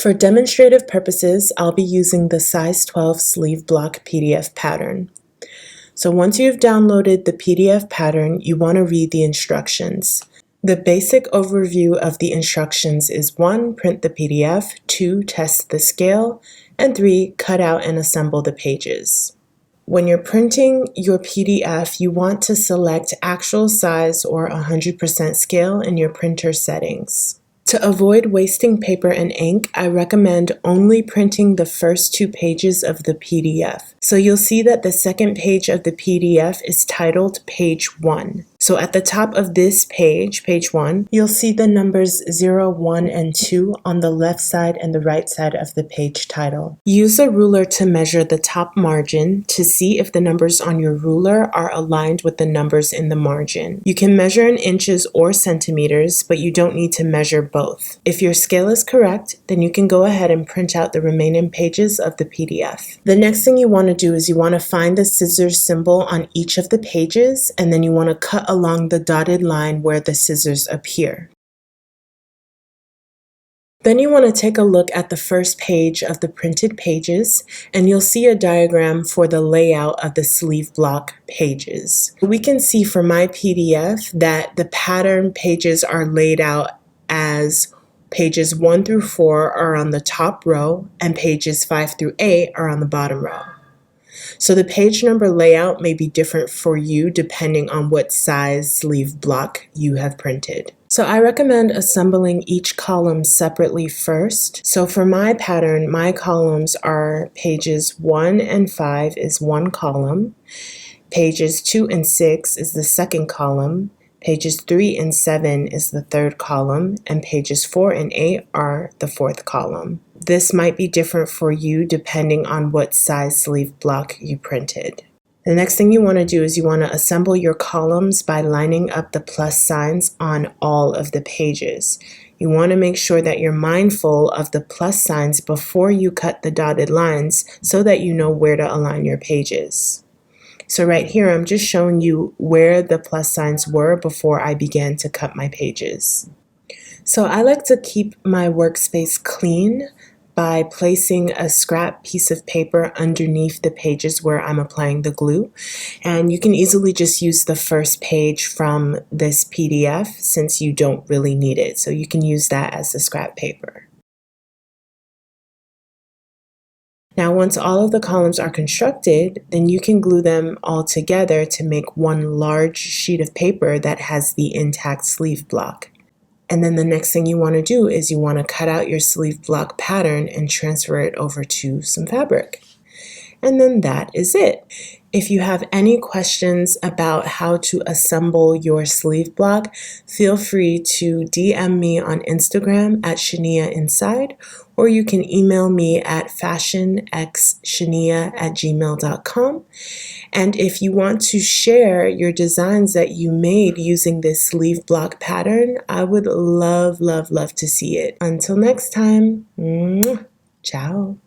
For demonstrative purposes, I'll be using the size 12 sleeve block PDF pattern. So once you've downloaded the PDF pattern, you want to read the instructions. The basic overview of the instructions is 1. Print the PDF, 2. Test the scale, and 3. Cut out and assemble the pages. When you're printing your PDF, you want to select actual size or 100% scale in your printer settings. To avoid wasting paper and ink, I recommend only printing the first 2 pages of the PDF. So you'll see that the second page of the PDF is titled Page 1. So at the top of this page, page 1, you'll see the numbers 0, 1, and 2 on the left side and the right side of the page title. Use a ruler to measure the top margin to see if the numbers on your ruler are aligned with the numbers in the margin. You can measure in inches or centimeters, but you don't need to measure both. If your scale is correct, then you can go ahead and print out the remaining pages of the PDF. The next thing you want to do is you want to find the scissors symbol on each of the pages, and then you want to cut along the dotted line where the scissors appear. Then you want to take a look at the first page of the printed pages, and you'll see a diagram for the layout of the sleeve block pages. We can see for my PDF that the pattern pages are laid out as pages 1 through 4 are on the top row and pages 5 through 8 are on the bottom row. So the page number layout may be different for you depending on what size sleeve block you have printed. So I recommend assembling each column separately first. So for my pattern, my columns are pages 1 and 5 is one column, pages 2 and 6 is the second column, pages 3 and 7 is the third column, and pages 4 and 8 are the fourth column. This might be different for you depending on what size sleeve block you printed. The next thing you want to do is you want to assemble your columns by lining up the plus signs on all of the pages. You want to make sure that you're mindful of the plus signs before you cut the dotted lines so that you know where to align your pages. So right here, I'm just showing you where the plus signs were before I began to cut my pages. So I like to keep my workspace clean by placing a scrap piece of paper underneath the pages where I'm applying the glue. And you can easily just use the first page from this PDF since you don't really need it. So you can use that as the scrap paper. Now, once all of the columns are constructed, then you can glue them all together to make one large sheet of paper that has the intact sleeve block. And then the next thing you want to do is you want to cut out your sleeve block pattern and transfer it over to some fabric. And then that is it. If you have any questions about how to assemble your sleeve block, feel free to DM me on Instagram at Shania Inside, or you can email me at fashionxshania@gmail.com. And if you want to share your designs that you made using this sleeve block pattern, I would love, love, love to see it. Until next time, ciao.